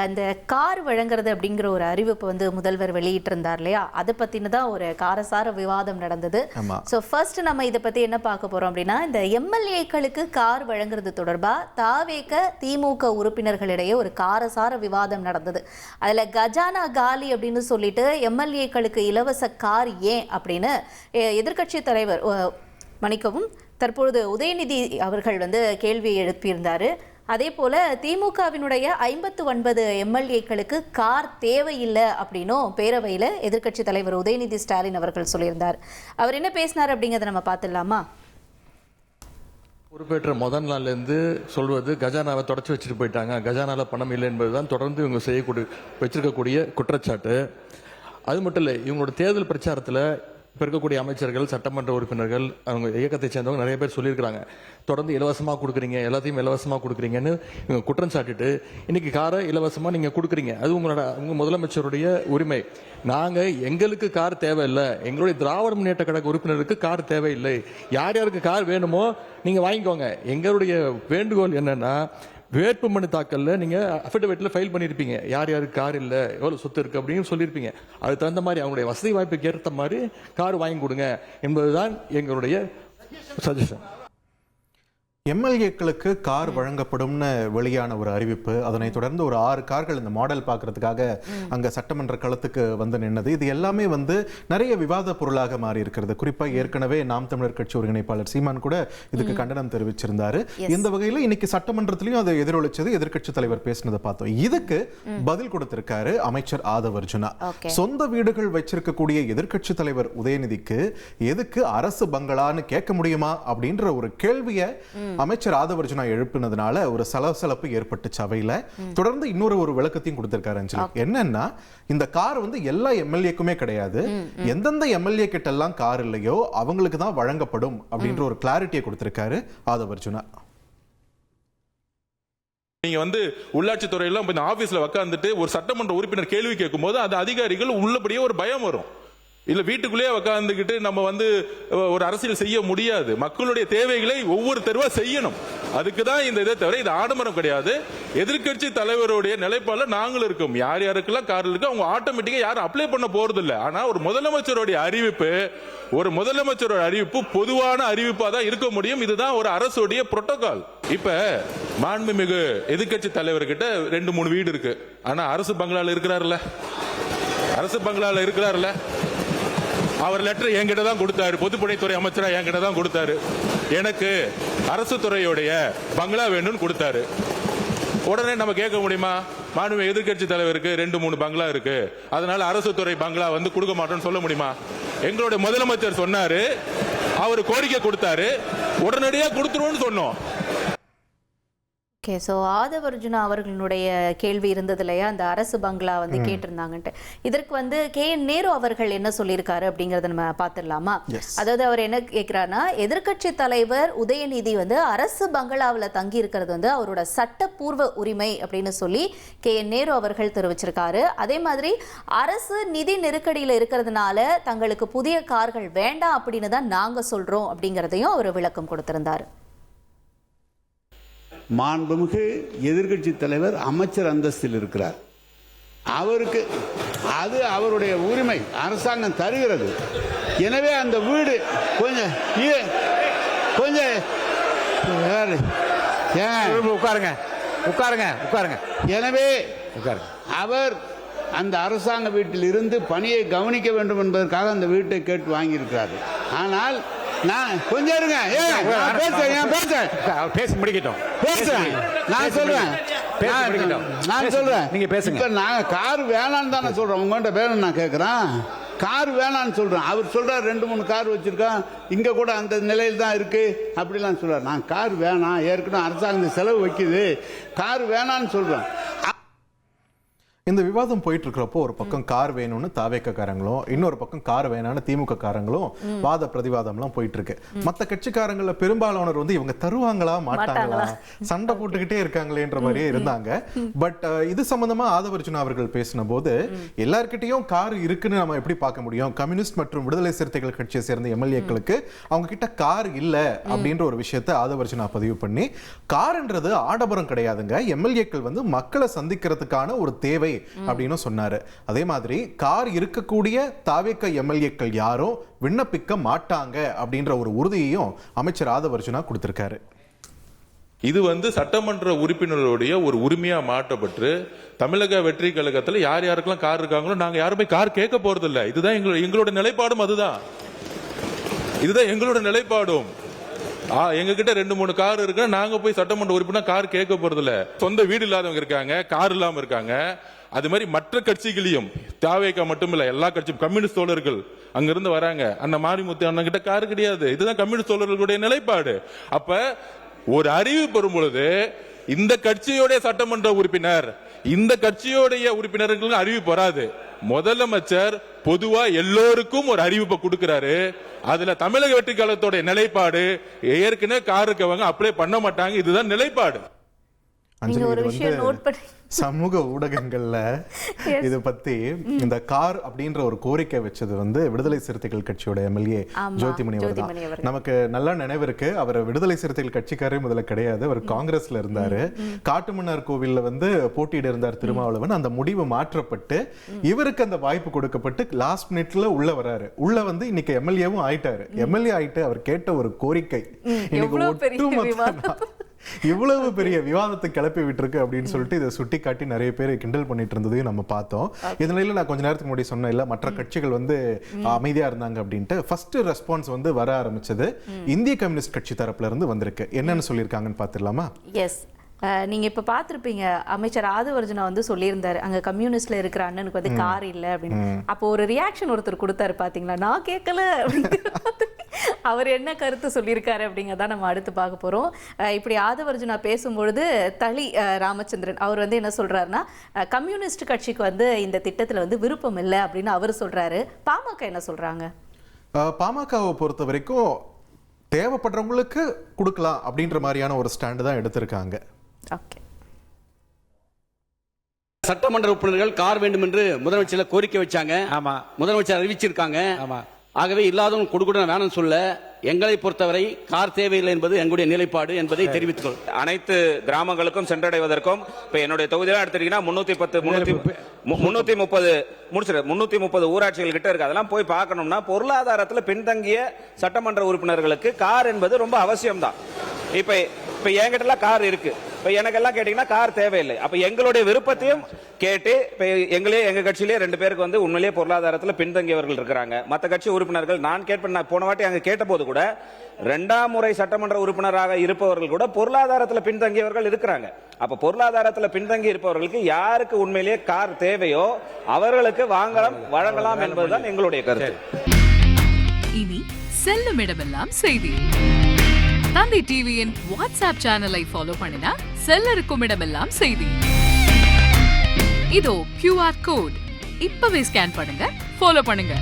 இந்த கார் வழங்குறது அப்படிங்கிற ஒரு அறிவிப்பு வந்து முதல்வர் வெளியிட்டிருந்தார் இல்லையா, அதை பற்றினதான் ஒரு காரசார விவாதம் நடந்தது. ஸோ ஃபர்ஸ்ட் நம்ம இதை பற்றி என்ன பார்க்க போகிறோம் அப்படின்னா, இந்த எம்எல்ஏக்களுக்கு கார் வழங்குறது தொடர்பாக தாவேக திமுக உறுப்பினர்களிடையே ஒரு காரசார விவாதம் நடந்தது. அதில் கஜானா காலி அப்படின்னு சொல்லிட்டு எம்எல்ஏக்களுக்கு இலவச கார் ஏன் அப்படின்னு எதிர்க்கட்சி தலைவர் மன்னிக்கவும் தற்பொழுது உதயநிதி அவர்கள் வந்து கேள்வி எழுப்பியிருந்தார். அதே போல திமுகவினுடைய 59 எம்எல்ஏக்களுக்கு கார் தேவையில்லை அப்படின்னும் பேரவையில் எதிர்க்கட்சி தலைவர் உதயநிதி ஸ்டாலின் அவர்கள் சொல்லியிருந்தார். அவர் என்ன பேசினார் அப்படிங்கிறத நம்ம பார்த்துடலாமா? பொறுப்பேற்ற முதல் நாள்லேருந்து சொல்வது கஜானாவை தொடச்சி வச்சுட்டு போயிட்டாங்க, கஜானாவில் பணம் இல்லை என்பதுதான் தொடர்ந்து இவங்க வச்சிருக்கக்கூடிய குற்றச்சாட்டு. அது மட்டும் இல்லை, இவங்களோட தேர்தல் பிரச்சாரத்தில் இப்போ இருக்கக்கூடிய அமைச்சர்கள், சட்டமன்ற உறுப்பினர்கள், அவங்க இயக்கத்தை சேர்ந்தவங்க நிறைய பேர் சொல்லியிருக்கிறாங்க, தொடர்ந்து இலவசமாக கொடுக்குறீங்க, எல்லாத்தையும் இலவசமாக கொடுக்குறீங்கன்னு இவங்க குற்றம் சாட்டிட்டு இன்னைக்கு காரை இலவசமாக நீங்கள் கொடுக்குறீங்க. அது உங்கள் முதலமைச்சருடைய உரிமை. நாங்கள் எங்களுக்கு கார் தேவையில்லை, எங்களுடைய திராவிட முன்னேற்ற கழக உறுப்பினருக்கு கார் தேவையில்லை. யார் யாருக்கு கார் வேணுமோ நீங்கள் வாங்கிக்கோங்க. எங்களுடைய வேண்டுகோள் என்னன்னா, வேட்புமனு தாக்கல்ல நீங்க அஃபிடவிட்ல ஃபைல் பண்ணிருப்பீங்க, யார் யாருக்கு கார் இல்ல, எவ்வளவு சொத்து இருக்கு அப்படின்னு சொல்லியிருப்பீங்க. அதுக்கு தகுந்த மாதிரி அவங்களுடைய வசதி வாய்ப்புக்கு ஏற்ற மாதிரி கார் வாங்கி கொடுங்க என்பதுதான் எங்களுடைய சஜஷன். எம்எல்ஏக்களுக்கு கார் வழங்கப்படும்னு வெளியான ஒரு அறிவிப்பு, அதனை தொடர்ந்து ஒரு 6 கார்கள் இந்த மாடல் பார்க்கறதுக்காக அங்க சட்டமன்ற களத்துக்கு வந்து நின்னது. இது எல்லாமே வந்து நிறைய விவாத பொருளாக மாறி இருக்கிறது. குறிப்பாக ஏற்கனவே நாம் தமிழர் கட்சி ஒருங்கிணைப்பாளர் சீமான் கூட இதுக்கு கண்டனம் தெரிவிச்சிருந்தாரு. இந்த வகையில் இன்னைக்கு சட்டமன்றத்திலையும் அது எதிரொலிச்சது. எதிர்க்கட்சி தலைவர் பேசினதை பார்த்தோம். இதுக்கு பதில் கொடுத்திருக்காரு அமைச்சர் ஆதவ் அர்ஜுனா. சொந்த வீடுகள் வச்சிருக்கக்கூடிய எதிர்க்கட்சி தலைவர் உதயநிதிக்கு எதுக்கு அரசு பங்களான்னு கேட்க முடியுமா அப்படின்ற ஒரு கேள்வியை அமைச்சர் ஆதவ் அர்ஜுனா எழுப்பினதுனால ஒரு சலசலப்பு ஏற்பட்டு சபையில தொடர்ந்து இன்னொரு விளக்கத்தையும் கொடுத்திருக்காரு அஞ்சலி. என்னன்னா, இந்த கார் வந்து எல்லா எம்எல்ஏக்குமே கிடையாது, எந்தெந்த எம்எல்ஏ கிட்ட எல்லாம் கார் இல்லையோ அவங்களுக்கு தான் வழங்கப்படும் அப்படின்ற ஒரு கிளாரிட்டியை கொடுத்திருக்காரு ஆதவ் அர்ஜுனா. நீங்க வந்து உள்ளாட்சி துறையில ஆபீஸ்ல உட்கார்ந்துட்டு ஒரு சட்டமன்ற உறுப்பினர் கேள்வி கேட்கும் போது அது அதிகாரிகள் உள்ளபடியே ஒரு பயம் வரும். இல்ல வீட்டுக்குள்ளேயே உட்கார்ந்துகிட்டு நம்ம வந்து ஒரு அரசியல் செய்ய முடியாது. மக்களுடைய தேவைகளை ஒவ்வொரு தெருவா செய்யணும். அதுக்குதான் இந்த இதை தவிர இது ஆடம்பரம் கிடையாது. எதிர்கட்சி தலைவருடைய நிலைப்பாடுல நாங்களும் இருக்கோம். யார் யாருக்கெல்லாம் கார் இருக்கு அவங்க ஆட்டோமேட்டிக்கா யாரும் அப்ளை பண்ண போறது இல்லை. ஆனா ஒரு முதலமைச்சருடைய அறிவிப்பு பொதுவான அறிவிப்பா தான் இருக்க முடியும். இதுதான் ஒரு அரசுடைய புரோட்டோகால். இப்ப மாண்புமிகு எதிர்கட்சி தலைவர்கிட்ட 2-3 வீடு இருக்கு. ஆனா அரசு பங்களால இருக்கிறாருல்ல, அவர் லெட்டர் என்கிட்ட தான் கொடுத்தாரு. பொதுப்பணித்துறை அமைச்சரா என்கிட்ட தான் கொடுத்தாரு. எனக்கு அரசு துறையுடைய பங்களா வேணும்னு கொடுத்தாரு. உடனே நம்ம கேட்க முடியுமா? மாண்புமிகு எதிர்க்கட்சி தலைவருக்கு 2-3 பங்களா இருக்கு, அதனால அரசு துறை பங்களா வந்து கொடுக்க மாட்டோம்னு சொல்ல முடியுமா? எங்களுடைய முதலமைச்சர் சொன்னாரு, அவர் கோரிக்கை கொடுத்தாரு, உடனடியா கொடுத்துருவோம்னு சொன்னோம். ஓகே, ஸோ ஆதவ் அர்ஜுனா அவர்களுடைய கேள்வி இருந்தது இல்லையா, அந்த அரசு பங்களா வந்து கேட்டிருந்தாங்கன்ட்டு. இதற்கு வந்து KN நேரு அவர்கள் என்ன சொல்லியிருக்காரு அப்படிங்கறத நம்ம பார்த்துடலாமா? அதாவது அவர் என்ன கேட்கிறாருன்னா, எதிர்க்கட்சி தலைவர் உதயநிதி வந்து அரசு பங்களாவில் தங்கி இருக்கிறது வந்து அவரோட சட்டப்பூர்வ உரிமை அப்படின்னு சொல்லி KN நேரு அவர்கள் தெரிவிச்சிருக்காரு. அதே மாதிரி அரசு நிதி நெருக்கடியில் இருக்கிறதுனால தங்களுக்கு புதிய கார்கள் வேண்டாம் அப்படின்னு தான் நாங்க சொல்றோம் அப்படிங்கிறதையும் அவர் விளக்கம் கொடுத்திருந்தார். மாண்புமிகு எதிர்க்கட்சி தலைவர் அமைச்சர் அந்தஸ்தில் இருக்கிறார். அவருக்கு அது அவருடைய உரிமை, அரசாங்கம் தருகிறது. எனவே அந்த வீடு கொஞ்சம் உட்காருங்க. எனவே அவர் அந்த அரசாங்க வீட்டில் இருந்து பணியை கவனிக்க வேண்டும் என்பதற்காக அந்த வீட்டை கேட்டு வாங்கியிருக்கிறார். ஆனால் நான் கொஞ்சம் இருங்க, பேசி முடிக்கட்டும். நான் சொல்றேன் நீங்க பேசுங்க. நாங்க கார் வேணான்னு தானே சொல்றோம். உங்கள்கிட்ட வேணும் நான் கேட்கிறேன். கார் வேணான்னு சொல்றேன். அவர் சொல்றாரு 2-3 கார் வச்சிருக்கான், இங்க கூட அந்த நிலையில் தான் இருக்கு அப்படிலாம் சொல்றாரு. நான் கார் வேணாம், ஏற்கனவே அரசாங்கம் செலவு வைக்குது, கார் வேணான்னு சொல்றேன். இந்த விவாதம் போயிட்டு இருக்கிறப்போ ஒரு பக்கம் கார் வேணும்னு தாவேக்காரங்களும், இன்னொரு பக்கம் கார் வேணான்னு திமுக காரங்களும் வாத பிரதிவாதம்லாம் போயிட்டு இருக்கு. மற்ற கட்சிக்காரங்கள பெரும்பாலானவர் வந்து இவங்க தருவாங்களா மாட்டாங்களா சண்டை போட்டுக்கிட்டே இருக்காங்களேன்ற மாதிரியே இருந்தாங்க. பட் இது சம்பந்தமா ஆதவர்ஜுனா அவர்கள் பேசின போது எல்லார்கிட்டையும் கார் இருக்குன்னு நம்ம எப்படி பார்க்க முடியும்? கம்யூனிஸ்ட் மற்றும் விடுதலை சிறுத்தைகள் கட்சியை சேர்ந்த எம்எல்ஏக்களுக்கு அவங்க கிட்ட கார் இல்ல அப்படின்ற ஒரு விஷயத்தை ஆதவர்ஜுனா பதிவு பண்ணி, கார்ன்றது ஆடம்பரம் கிடையாதுங்க, எம்எல்ஏக்கள் வந்து மக்களை சந்திக்கிறதுக்கான ஒரு தேவை அப்படின்னு சொன்னாரு. அதே மாதிரி கார் இருக்கக்கூடிய தாவேக எம்எல்ஏக்கள் யாரும் விண்ணப்பிக்க மாட்டாங்க அப்படின்ற ஒரு உறுதியையும் அமைச்சர் ஆதவர்ஜுனா கொடுத்திருக்காரு. இது வந்து சட்டமன்ற உறுப்பினர்களுடைய ஒரு உரிமையா மாற்றப்பட்டு தமிழக வெற்றி கழகத்துல யார் யாருக்கெல்லாம் கார் இருக்காங்களோ நாங்க யாருமே கார் கேட்க போறது இல்ல. இதுதான் எங்களோட நிலைப்பாடும். இதுதான் எங்களோட நிலைப்பாடும். எங்க கிட்ட 2-3 கார் இருக்கு, நாங்க போய் சட்டமன்ற உறுப்பினர் கார் கேட்க போறது இல்ல. சொந்த வீடு இல்லாதவங்க இருக்காங்க, கார் இல்லாம இருக்காங்க. அது மாதிரி மற்ற கட்சிகளையும், தாவேகா மட்டும் இல்ல, எல்லா கட்சியும், கம்யூனிஸ்ட் தோழர்கள் அங்க இருந்து வராங்க. அண்ணன் மாரிமுத்து அண்ணன் கிட்ட கார் கிடையாது. இதுதான் கம்யூனிஸ்ட் தோழர்களுடைய நிலைப்பாடு. அப்ப ஒரு அறிவு பெறும் பொழுது இந்த கட்சியோட சட்டமன்ற உறுப்பினர், இந்த கட்சியோடைய உறுப்பினர்களுக்கு அறிவிப்பு வராது. முதலமைச்சர் பொதுவா எல்லோருக்கும் ஒரு அறிவிப்பை கொடுக்கிறாரு. அதுல தமிழக வெற்றி கழகத்தோட நிலைப்பாடு ஏற்கனவே கார் இருக்கவங்க அப்ளை பண்ண மாட்டாங்க. இதுதான் நிலைப்பாடு. சமூக ஊடகங்கள்ல இத பத்தி இந்த கார் அப்படின்ற ஒரு கோரிக்கை வச்சது வந்து விடுதலை சிறுத்தைகள் கட்சியோட எம்எல்ஏ ஜோதிமணி அவர்கள். நமக்கு நல்லா நினைவு இருக்கு, அவர் விடுதலை சிறுத்தைகள் கட்சிக்காரே முதல்ல கிடையாது, அவர் காங்கிரஸ்ல இருந்தாரு. காட்டுமன்னார் கோவில்ல வந்து போட்டியிட இருந்தார் திருமாவளவன். அந்த முடிவு மாற்றப்பட்டு இவருக்கு அந்த வாய்ப்பு கொடுக்கப்பட்டு லாஸ்ட் மினிட்ல உள்ள வராரு. உள்ள வந்து இன்னைக்கு எம்எல்ஏவும் ஆயிட்டாரு. எம்எல்ஏ ஆயிட்டு அவர் கேட்ட ஒரு கோரிக்கை இன்னைக்கு இவ்வளவு பெரிய விவாதத்தை கிளப்பி விட்டுருக்கு அப்படின்னு சொல்லிட்டு இதை சுட்டி காட்டி நிறைய பேர் கிண்டல் பண்ணிட்டு இருந்ததையும் நம்ம பார்த்தோம். இதனால நான் கொஞ்ச நேரத்துக்கு முன்னாடி சொன்னேன் இல்ல, மற்ற கட்சிகள் வந்து அமைதியா இருந்தாங்க அப்படின்ட்டு. ஃபர்ஸ்ட் ரெஸ்பான்ஸ் வந்து வர ஆரம்பிச்சது இந்திய கம்யூனிஸ்ட் கட்சி தரப்புல இருந்து வந்திருக்கு. என்னன்னு சொல்லியிருக்காங்கன்னு பாத்துடலாமா? எஸ், நீங்க இப்ப பாத்திருப்பீங்க, அமைச்சர் ஆதவர்ஜுனா வந்து சொல்லியிருந்தாரு அங்க கம்யூனிஸ்ட்ல இருக்கிற அண்ணனுக்கு வந்து கார் இல்ல அப்படின்னு. அப்போ ஒரு ரியாக்ஷன் ஒருத்தர் கொடுத்தாரு பாத்தீங்களா, நான் கேட்கல அப்படின்னு. அவர் என்ன கருத்து சொல்லியிருக்காரு அப்படிங்கிறத நம்ம அடுத்து பார்க்க போறோம். இப்படி ஆதவர்ஜுனா பேசும்பொழுது தளி ராமச்சந்திரன் அவர் வந்து என்ன சொல்றாருன்னா, கம்யூனிஸ்ட் கட்சிக்கு வந்து இந்த திட்டத்துல வந்து விருப்பம் இல்லை அப்படின்னு அவர் சொல்றாரு. பாமக என்ன சொல்றாங்க? பாமகவை பொறுத்த வரைக்கும் தேவைப்படுறவங்களுக்கு கொடுக்கலாம் அப்படின்ற மாதிரியான ஒரு ஸ்டாண்டு தான் எடுத்திருக்காங்க. ஓகே, சட்டமன்ற உறுப்பினர்கள் கார் வேண்டும் என்று முதலமைச்சர் கோரிக்கை வச்சாங்க. ஆமா, முதலமைச்சர் அறிவிச்சிருக்காங்க. ஆமா, ஆகவே இல்லாதவங்க கொடுக்க வேணும்னு சொல்ல, எங்களை பொறுத்தவரை கார் தேவையில்லை என்பது எங்களுடைய நிலைப்பாடு என்பதை தெரிவித்துக் அனைத்து கிராமங்களுக்கும் சென்றடைவதற்கும் இப்ப என்னுடைய தொகுதியெல்லாம் எடுத்துட்டீங்கன்னா 330 ஊராட்சிகள் கிட்ட இருக்கு. அதெல்லாம் போய் பார்க்கணும்னா பொருளாதாரத்துல பின்தங்கிய சட்டமன்ற உறுப்பினர்களுக்கு கார் என்பது ரொம்ப அவசியம் தான். இப்ப என்கிட்ட எல்லாம் கார் இருக்கு. இப்ப எனக்கு எல்லாம் கேட்டீங்கன்னா கார் தேவையில்லை. அப்ப எங்களுடைய விருப்பத்தையும் கேட்டு இப்ப எங்க கட்சியிலே 2 பேருக்கு வந்து உண்மையிலேயே பொருளாதாரத்துல பின்தங்கியவர்கள் இருக்கிறாங்க. மற்ற கட்சி உறுப்பினர்கள் நான் போன வாட்டி அங்க கேட்ட போது கூட 2ஆம் முறை சட்டமன்ற உறுப்பினராக இருப்பவர்கள் கூட பொருளாதாரத்துல பின்தங்கியவர்கள் இருக்கிறாங்க. அப்ப பொருளாதாரத்துல பின்தங்கி இருப்பவர்களுக்கு யாருக்கு உண்மையிலேயே கார் தேவையோ அவர்களுக்கு வழங்கலாம் என்பதுதான் எங்களுடைய கருத்து. இனி செல்லும் இடமெல்லாம் செய்தி. தந்தை டிவியின் வாட்ஸ்அப் சேனலை ஃபாலோ பண்ணினா செல்லருக்கும் இடமெல்லாம் செய்தி. இதோ QR கோட் இப்பவே ஸ்கேன் பண்ணுங்க, ஃபாலோ பண்ணுங்க.